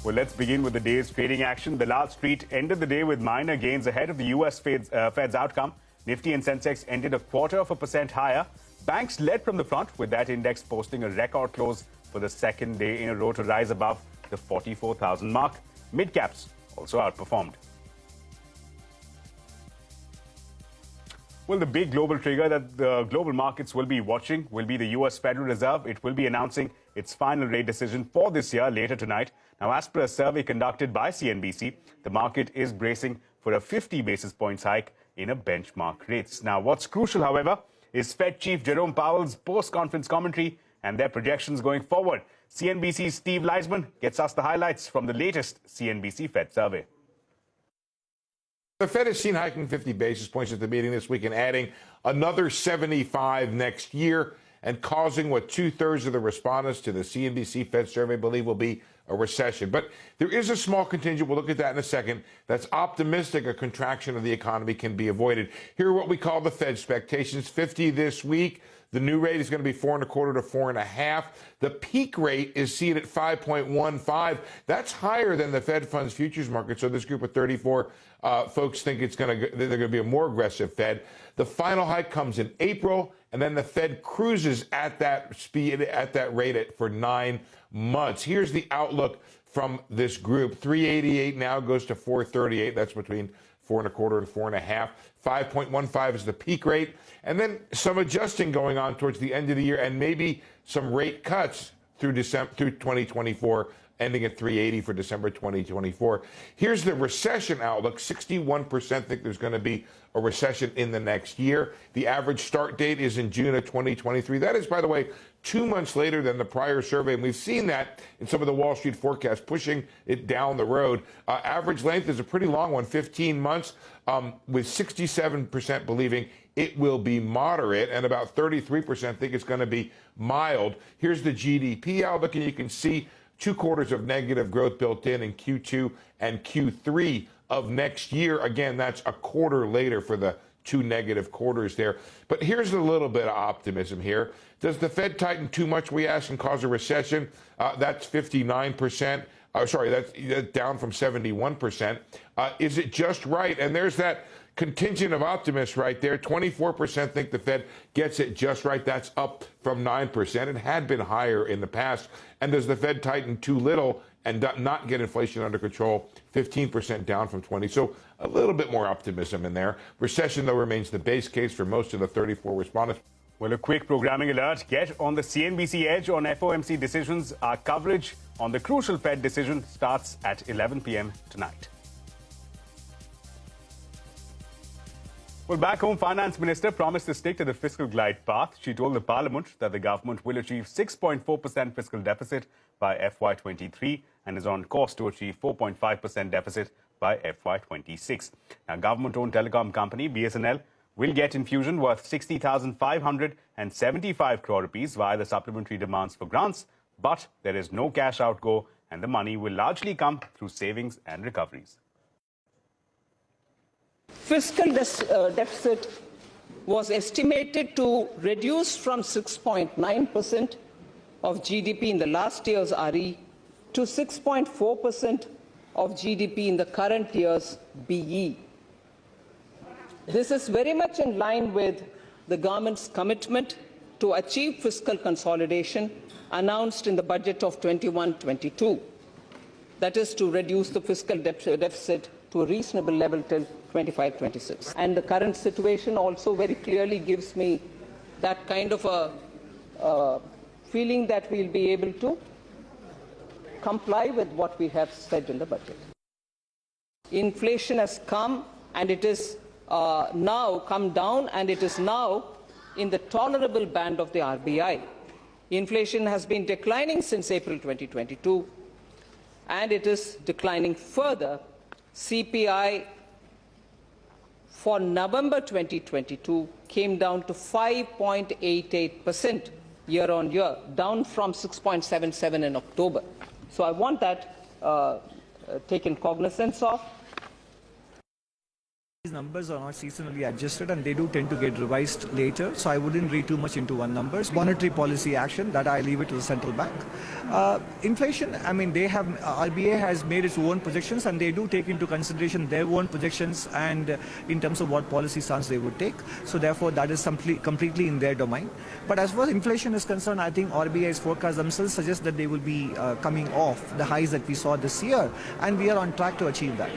Well, let's begin with the day's trading action. The Wall Street ended the day with minor gains ahead of the U.S. Fed's outcome. Nifty and Sensex ended 0.25% higher. Banks led from the front, with that index posting a record close for the second day in a row to rise above the 44,000 mark. Mid-caps also outperformed. Well, the big global trigger that the global markets will be watching will be the U.S. Federal Reserve. It will be announcing its final rate decision for this year later tonight. Now, as per a survey conducted by CNBC, the market is bracing for a 50 basis points hike in a benchmark rates. Now, what's crucial, however, is Fed Chief Jerome Powell's post-conference commentary and their projections going forward. CNBC's Steve Leisman gets us the highlights from the latest CNBC Fed survey. The Fed is seen hiking 50 basis points at the meeting this week and adding another 75 next year, and causing what two-thirds of the respondents to the CNBC Fed survey believe will be a recession. But there is a small contingent, we'll look at that in a second, that's optimistic a contraction of the economy can be avoided. Here are what we call the Fed expectations. 50 this week. The new rate is going to be 4.25 to 4.5. The peak rate is seen at 5.15. That's higher than the Fed funds futures market. So this group of 34 folks think they're going to be a more aggressive Fed. The final hike comes in April, and then the Fed cruises at that speed, at that rate for 9 months. Here's the outlook from this group. 388 now goes to 438. That's between 4.25 and 4.5. 5.15 is the peak rate. And then some adjusting going on towards the end of the year, and maybe some rate cuts through 2024, ending at 380 for December 2024. Here's the recession outlook. 61% think there's going to be a recession in the next year. The average start date is in June of 2023. That is, by the way, 2 months later than the prior survey, and we've seen that in some of the Wall Street forecasts, pushing it down the road. Average length is a pretty long one, 15 months, with 67% believing it will be moderate, and about 33% think it's going to be mild. Here's the GDP outlook, and you can see 2 quarters of negative growth built in Q2 and Q3 of next year. Again, that's a quarter later for the 2 negative quarters there. But here's a little bit of optimism here. Does the Fed tighten too much, we ask, and cause a recession? That's 59%. Sorry, that's down from 71%. Is it just right? And there's that contingent of optimists right there. 24% think the Fed gets it just right. That's up from 9%. It had been higher in the past. And does the Fed tighten too little and not get inflation under control? 15% down from 20. So a little bit more optimism in there. Recession, though, remains the base case for most of the 34 respondents. Well, a quick programming alert. Get on the CNBC Edge on FOMC decisions. Our coverage on the crucial Fed decision starts at 11 p.m. tonight. Well, back home, Finance Minister promised to stick to the fiscal glide path. She told the Parliament that the government will achieve 6.4% fiscal deficit by FY23 and is on course to achieve 4.5% deficit by FY26. Now, government-owned telecom company BSNL will get infusion worth 60,575 crore rupees via the supplementary demands for grants, but there is no cash outgo, and the money will largely come through savings and recoveries. Fiscal deficit was estimated to reduce from 6.9% of GDP in the last year's RE to 6.4% of GDP in the current year's BE. This is very much in line with the government's commitment to achieve fiscal consolidation announced in the budget of 21-22. That is, to reduce the fiscal deficit to a reasonable level till 25-26. And the current situation also very clearly gives me that kind of a feeling that we'll be able to comply with what we have said in the budget. Inflation has come, and it is now come down, and it is now in the tolerable band of the RBI. Inflation has been declining since April 2022, and it is declining further. CPI for November 2022 came down to 5.88% year-on-year, down from 6.77 in October. So I want that taken cognizance of. numbers are not seasonally adjusted and they do tend to get revised later, so I wouldn't read too much into one numbers. Monetary policy action, that I leave it to the central bank. Inflation, I mean, they have, RBI has made its own projections and they do take into consideration their own projections and in terms of what policy stance they would take. So therefore, that is completely in their domain. But as far as inflation is concerned, I think RBI's forecasts themselves suggest that they will be coming off the highs that we saw this year, and we are on track to achieve that.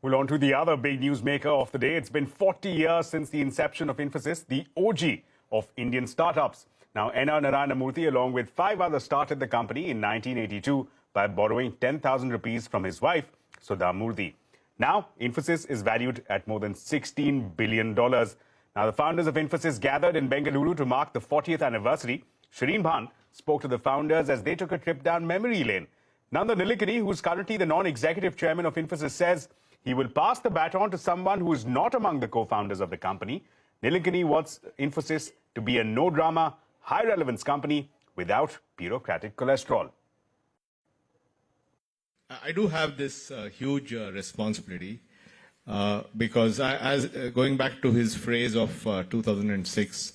Well, on to the other big newsmaker of the day. It's been 40 years since the inception of Infosys, the OG of Indian startups. Now, N.R. Narayana Murthy, along with 5 others, started the company in 1982 by borrowing 10,000 rupees from his wife, Sudha Murthy. Now, Infosys is valued at more than $16 billion. Now, the founders of Infosys gathered in Bengaluru to mark the 40th anniversary. Shireen Bhan spoke to the founders as they took a trip down memory lane. Nanda Nilekani, who is currently the non-executive chairman of Infosys, says he will pass the baton to someone who is not among the co-founders of the company. Nilekani wants Infosys to be a no-drama, high-relevance company without bureaucratic cholesterol. I do have this huge responsibility because going back to his phrase of 2006,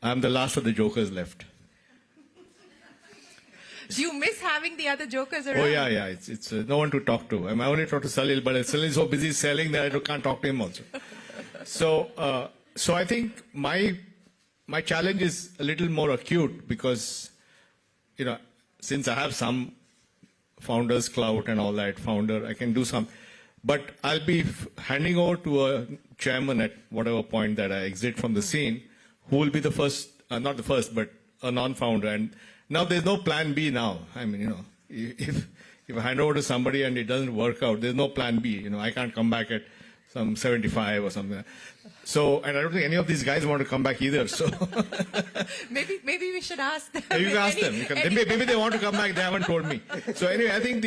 I'm the last of the jokers left. Do you miss having the other jokers around? Oh, yeah. It's no one to talk to. I only talk to Salil, but Salil is so busy selling that I can't talk to him also. So I think my challenge is a little more acute because, since I have some founder's clout and all that, I can do some. But I'll be handing over to a chairman at whatever point that I exit from the scene, who will be the first, not the first, but a non-founder. And now there's no plan B now. I mean, if I hand over to somebody and it doesn't work out, there's no plan B. I can't come back at some 75 or something. So, and I don't think any of these guys want to come back either. So maybe we should ask them. You can ask them. Maybe they want to come back. They haven't told me. So anyway, I think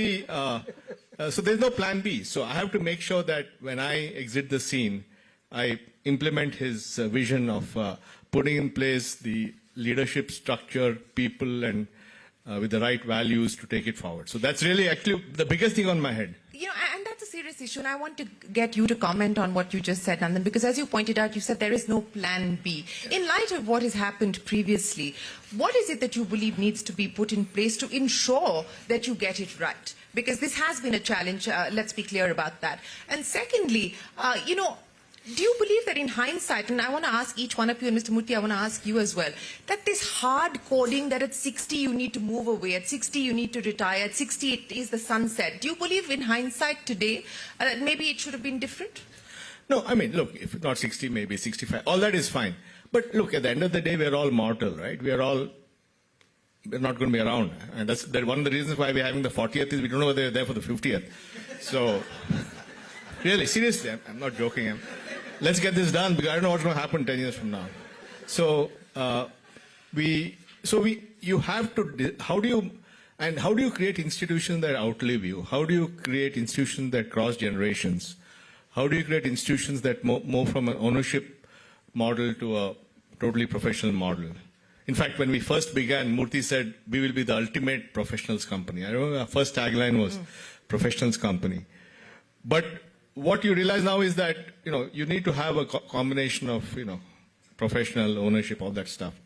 so there's no plan B. So I have to make sure that when I exit the scene, I implement his vision of putting in place the leadership structure, people, and with the right values to take it forward. So that's really actually the biggest thing on my head. And that's a serious issue. And I want to get you to comment on what you just said, Nandan, because as you pointed out, you said there is no plan B. In light of what has happened previously, what is it that you believe needs to be put in place to ensure that you get it right? Because this has been a challenge. Let's be clear about that. And secondly, do you believe that in hindsight, and I want to ask each one of you, and Mr. Murthy, I want to ask you as well, that this hard coding that at 60 you need to move away, at 60 you need to retire, at 60 it is the sunset. Do you believe in hindsight today that maybe it should have been different? No, I mean, look, if not 60, maybe 65. All that is fine. But look, at the end of the day, we're all mortal, right? We're not going to be around. And that's one of the reasons why we're having the 40th is we don't know whether they're there for the 50th. So, really, seriously, I'm not joking. Let's get this done because I don't know what's going to happen 10 years from now. So you have to, how do you create institutions that outlive you? How do you create institutions that cross generations? How do you create institutions that move from an ownership model to a totally professional model? In fact, when we first began, Murthy said, we will be the ultimate professionals company. I remember our first tagline was professionals company. But what you realize now is that, you need to have a combination of, professional ownership, all that stuff.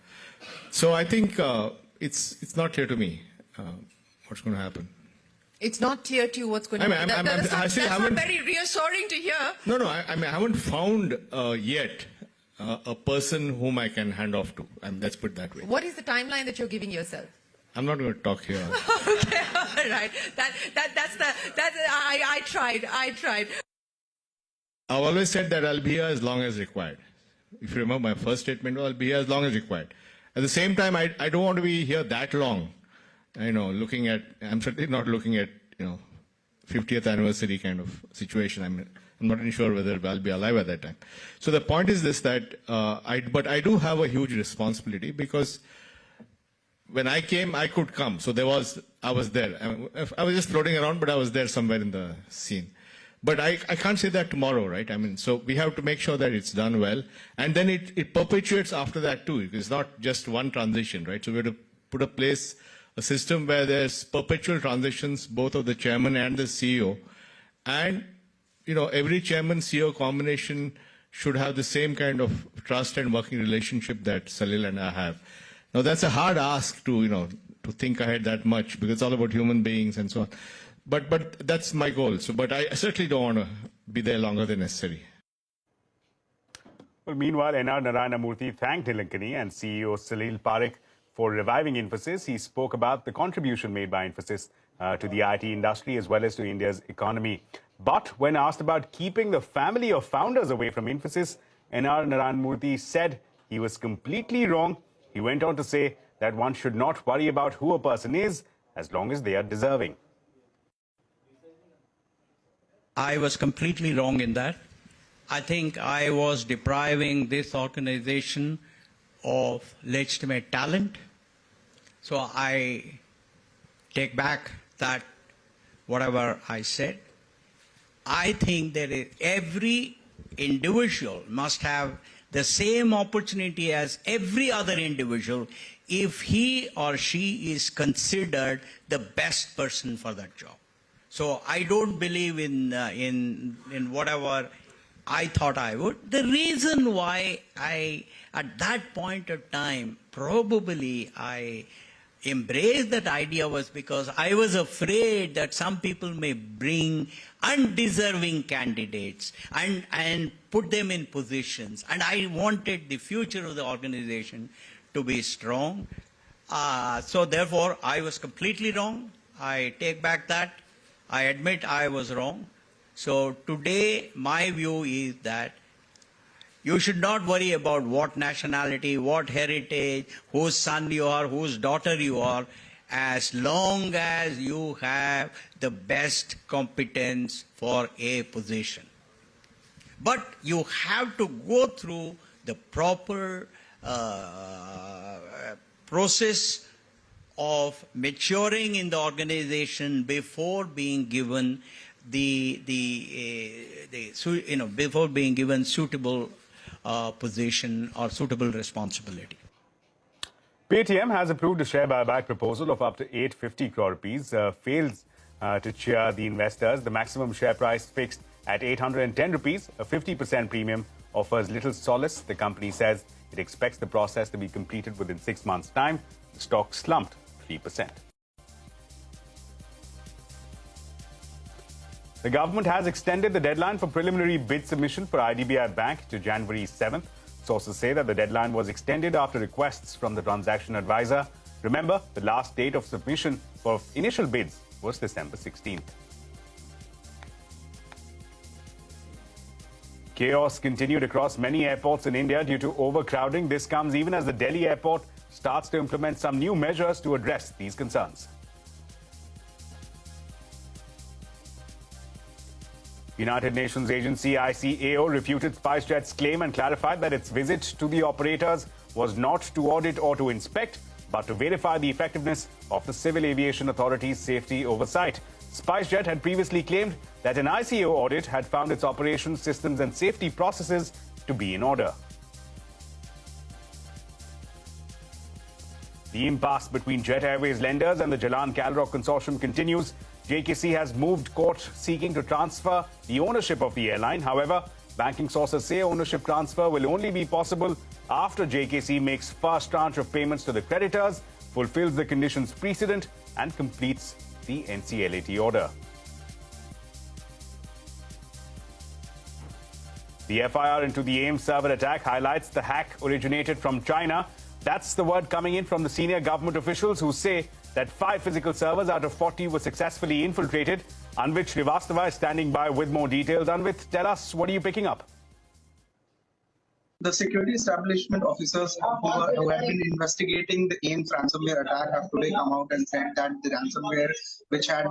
So I think it's not clear to me what's going to happen. It's not clear to you what's going to happen. That's not very reassuring to hear. No, I haven't found yet a person whom I can hand off to. Let's put it that way. What is the timeline that you're giving yourself? I'm not going to talk here. Okay, all right. I tried. I've always said that I'll be here as long as required. If you remember my first statement, I'll be here as long as required. At the same time, I don't want to be here that long. I'm certainly not looking at, 50th anniversary kind of situation. I'm not even sure whether I'll be alive at that time. So the point is this, that but I do have a huge responsibility because when I came, I could come. So I was there. I was just floating around, but I was there somewhere in the scene. But I can't say that tomorrow, right? So we have to make sure that it's done well. And then it perpetuates after that too. It's not just one transition, right? So we have to put in place a system where there's perpetual transitions, both of the chairman and the CEO. And every chairman CEO combination should have the same kind of trust and working relationship that Salil and I have. Now that's a hard ask to to think ahead that much, because it's all about human beings and so on. But that's my goal. But I certainly don't want to be there longer than necessary. Well, meanwhile, N.R. Narayana Murthy thanked Nilankani and CEO Salil Parekh for reviving Infosys. He spoke about the contribution made by Infosys to the IT industry as well as to India's economy. But when asked about keeping the family of founders away from Infosys, N.R. Narayana Murthy said he was completely wrong. He went on to say that one should not worry about who a person is as long as they are deserving. I was completely wrong in that. I think I was depriving this organization of legitimate talent. So I take back that whatever I said. I think that every individual must have the same opportunity as every other individual if he or she is considered the best person for that job. So I don't believe in whatever I thought I would. The reason why at that point of time, probably I embraced that idea was because I was afraid that some people may bring undeserving candidates and put them in positions. And I wanted the future of the organization to be strong. So therefore, I was completely wrong. I take back that. I admit I was wrong. So today, my view is that you should not worry about what nationality, what heritage, whose son you are, whose daughter you are, as long as you have the best competence for a position. But you have to go through the proper process of maturing in the organization before being given before being given suitable position or suitable responsibility. Paytm has approved a share buyback proposal of up to 850 crore rupees. Fails to cheer the investors. The maximum share price fixed at 810 rupees, a 50% premium, offers little solace. The company says it expects the process to be completed within 6 months' time. The stock slumped 3%. The government has extended the deadline for preliminary bid submission for IDBI Bank to January 7th. Sources say that the deadline was extended after requests from the transaction advisor. Remember, the last date of submission for initial bids was December 16th. Chaos continued across many airports in India due to overcrowding. This comes even as the Delhi airport starts to implement some new measures to address these concerns. United Nations agency ICAO refuted SpiceJet's claim and clarified that its visit to the operators was not to audit or to inspect, but to verify the effectiveness of the Civil Aviation Authority's safety oversight. SpiceJet had previously claimed that an ICAO audit had found its operations, systems and safety processes to be in order. The impasse between Jet Airways lenders and the Jalan Calrock consortium continues. JKC has moved court seeking to transfer the ownership of the airline. However, banking sources say ownership transfer will only be possible after JKC makes first tranche of payments to the creditors, fulfills the conditions precedent and completes the NCLAT order. The FIR into the AIM server attack highlights the hack originated from China. That's the word coming in from the senior government officials who say that 5 physical servers out of 40 were successfully infiltrated. Anvit Srivastava is standing by with more details. Anvit, tell us, what are you picking up? The security establishment officers who have been investigating the AIM ransomware attack have today come out and said that the ransomware which had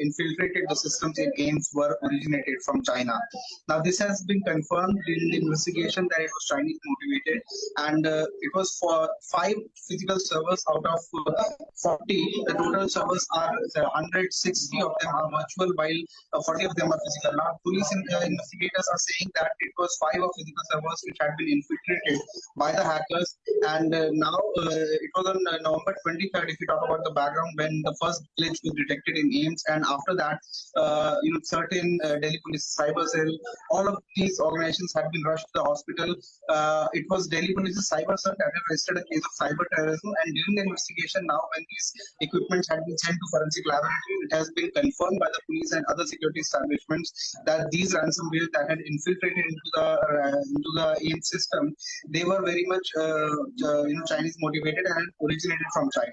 infiltrated the systems in AIMS were originated from China. Now, this has been confirmed during the investigation that it was Chinese motivated, and it was for 5 physical servers out of 40. The total servers are 160 of them are virtual, while 40 of them are physical. Now, police investigators are saying that it was 5 of physical servers which had been infiltrated by the hackers. And now it was on November 23rd, if you talk about the background, when the first glitch was detected in AIMS, and after that, certain Delhi Police, Cyber Cell, all of these organizations had been rushed to the hospital. It was Delhi Police's Cyber Cell that had registered a case of cyber terrorism, and during the investigation, now when these equipments had been sent to forensic laboratory, it has been confirmed by the police and other security establishments that these ransomware that had infiltrated into the AIM system, they were very much Chinese motivated and originated from China.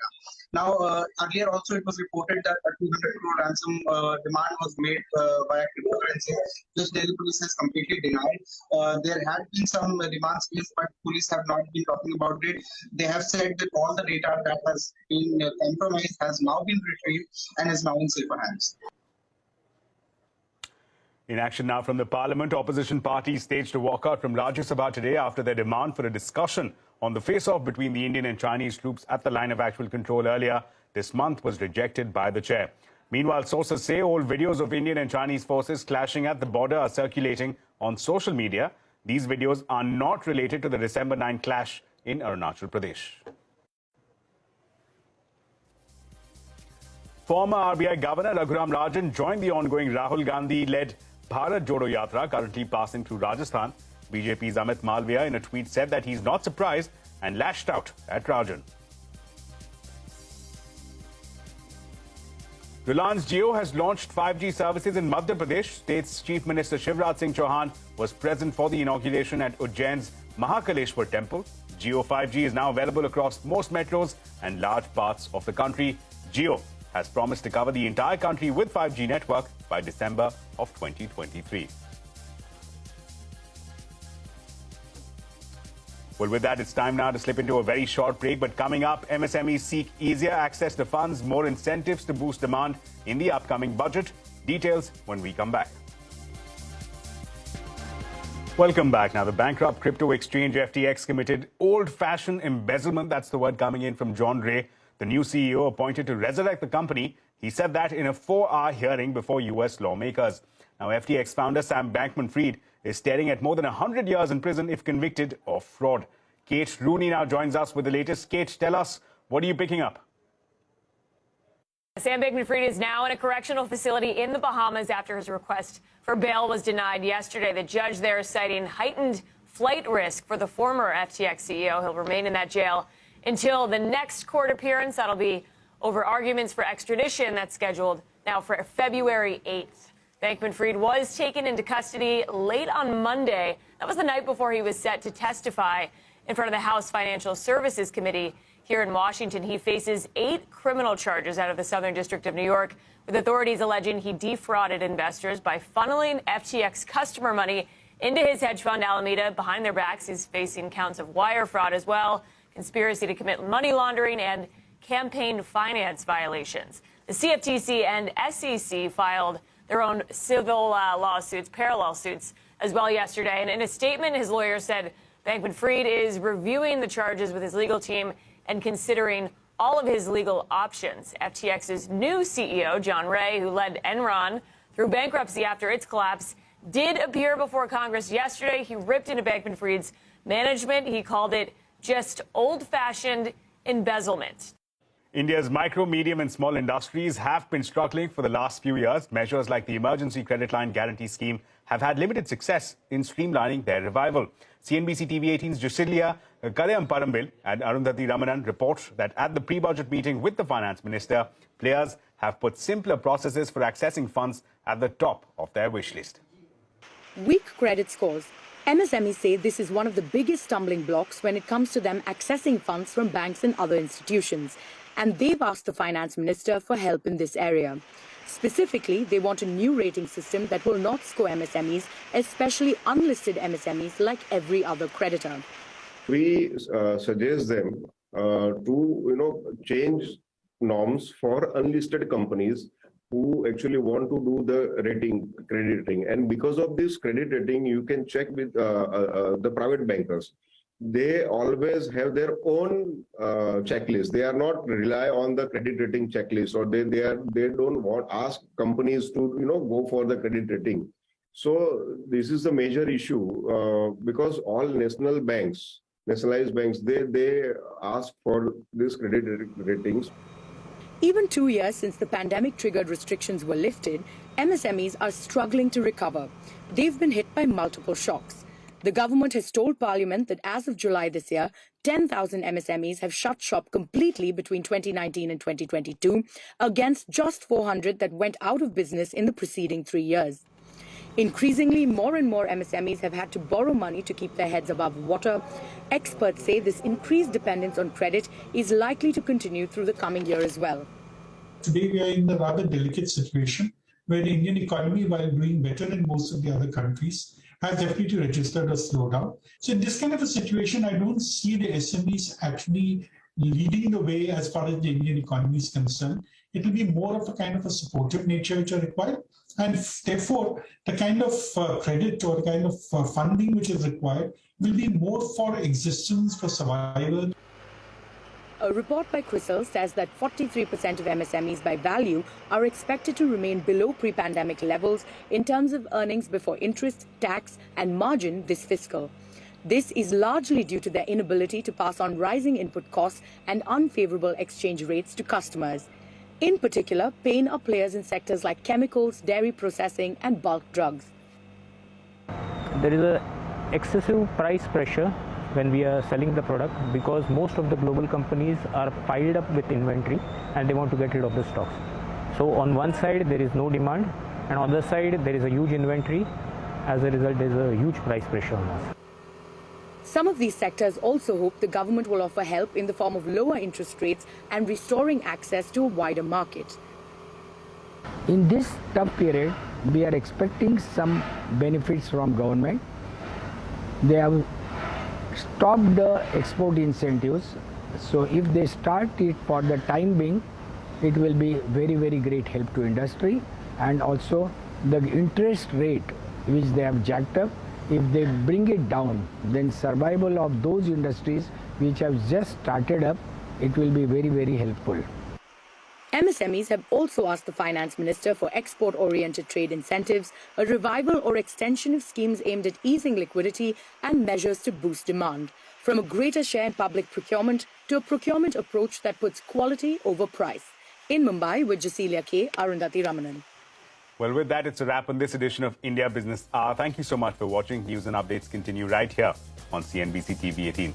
Now, earlier also it was reported that a 200 crore ransom demand was made via cryptocurrency, which Delhi Police has completely denied. There had been some demands placed, but police have not been talking about it. They have said that all the data that has been compromised has now been retrieved and is now in safer hands. In action now from the Parliament, opposition parties staged a walkout from Rajya Sabha today after their demand for a discussion on the face-off between the Indian and Chinese troops at the line of actual control earlier this month was rejected by the chair. Meanwhile, sources say old videos of Indian and Chinese forces clashing at the border are circulating on social media. These videos are not related to the December 9 clash in Arunachal Pradesh. Former RBI Governor Raghuram Rajan joined the ongoing Rahul Gandhi-led Bharat Jodo Yatra currently passing through Rajasthan. BJP's Amit Malviya in a tweet said that he's not surprised and lashed out at Rajan. Reliance Jio has launched 5G services in Madhya Pradesh. State's Chief Minister Shivraj Singh Chauhan was present for the inauguration at Ujjain's Mahakaleshwar temple. Jio 5G is now available across most metros and large parts of the country. Jio has promised to cover the entire country with 5G network by December of 2023. Well, with that, it's time now to slip into a very short break. But coming up, MSMEs seek easier access to funds, more incentives to boost demand in the upcoming budget. Details when we come back. Welcome back. Now, the bankrupt crypto exchange FTX committed old-fashioned embezzlement. That's the word coming in from John Ray, the new CEO appointed to resurrect the company. He said that in a 4-hour hearing before U.S. lawmakers. Now, FTX founder Sam Bankman-Fried is staring at more than 100 years in prison if convicted of fraud. Kate Rooney now joins us with the latest. Kate, tell us, what are you picking up? Sam Bankman-Fried is now in a correctional facility in the Bahamas after his request for bail was denied yesterday. The judge there is citing heightened flight risk for the former FTX CEO. He'll remain in that jail until the next court appearance. That'll be over arguments for extradition that's scheduled now for February 8th. Bankman-Fried was taken into custody late on Monday. That was the night before he was set to testify in front of the House Financial Services Committee here in Washington. He faces 8 criminal charges out of the Southern District of New York, with authorities alleging he defrauded investors by funneling FTX customer money into his hedge fund Alameda behind their backs. He's facing counts of wire fraud as well, conspiracy to commit money laundering, and campaign finance violations. The CFTC and SEC filed their own civil lawsuits, parallel suits, as well yesterday. And in a statement, his lawyer said Bankman-Fried is reviewing the charges with his legal team and considering all of his legal options. FTX's new CEO, John Ray, who led Enron through bankruptcy after its collapse, did appear before Congress yesterday. He ripped into Bankman-Fried's management. He called it just old-fashioned embezzlement. India's micro, medium and small industries have been struggling for the last few years. Measures like the Emergency Credit Line Guarantee Scheme have had limited success in streamlining their revival. CNBC-TV18's Jusilia Kadayamparambil and Arundhati Ramanan report that at the pre-budget meeting with the finance minister, players have put simpler processes for accessing funds at the top of their wish list. Weak credit scores. MSMEs say this is one of the biggest stumbling blocks when it comes to them accessing funds from banks and other institutions. And they've asked the finance minister for help in this area. Specifically, they want a new rating system that will not score MSMEs, especially unlisted MSMEs, like every other creditor. We suggest them to change norms for unlisted companies who actually want to do the credit rating. And because of this credit rating, you can check with the private bankers. They always have their own checklist. They are not rely on the credit rating checklist, or they don't ask companies to go for the credit rating. So this is the major issue because all nationalized banks, they ask for these credit ratings. Even 2 years since the pandemic-triggered restrictions were lifted, MSMEs are struggling to recover. They've been hit by multiple shocks. The government has told Parliament that as of July this year, 10,000 MSMEs have shut shop completely between 2019 and 2022, against just 400 that went out of business in the preceding 3 years. Increasingly, more and more MSMEs have had to borrow money to keep their heads above water. Experts say this increased dependence on credit is likely to continue through the coming year as well. Today, we are in a rather delicate situation where the Indian economy, while doing better than most of the other countries, has definitely registered a slowdown. So in this kind of a situation, I don't see the SMEs actually leading the way as far as the Indian economy is concerned. It will be more of a kind of a supportive nature which are required. And therefore, the kind of credit or the kind of funding which is required will be more for existence, for survival. A report by CRISIL says that 43% of MSMEs by value are expected to remain below pre-pandemic levels in terms of earnings before interest, tax and margin this fiscal. This is largely due to their inability to pass on rising input costs and unfavorable exchange rates to customers. In particular, pain are players in sectors like chemicals, dairy processing and bulk drugs. There is an excessive price pressure when we are selling the product because most of the global companies are piled up with inventory and they want to get rid of the stocks. So on one side there is no demand and on the other side there is a huge inventory. As a result, there is a huge price pressure on us. Some of these sectors also hope the government will offer help in the form of lower interest rates and restoring access to a wider market. In this tough period, we are expecting some benefits from government. They have stopped the export incentives. So if they start it for the time being, it will be very, very great help to industry. And also the interest rate which they have jacked up, if they bring it down, then survival of those industries which have just started up, it will be very, very helpful. MSMEs have also asked the Finance Minister for export-oriented trade incentives, a revival or extension of schemes aimed at easing liquidity and measures to boost demand, from a greater share in public procurement to a procurement approach that puts quality over price. In Mumbai, with Jasilia K, Arundhati Ramanan. Well, with that, it's a wrap on this edition of India Business Hour. Thank you so much for watching. News and updates continue right here on CNBC TV 18.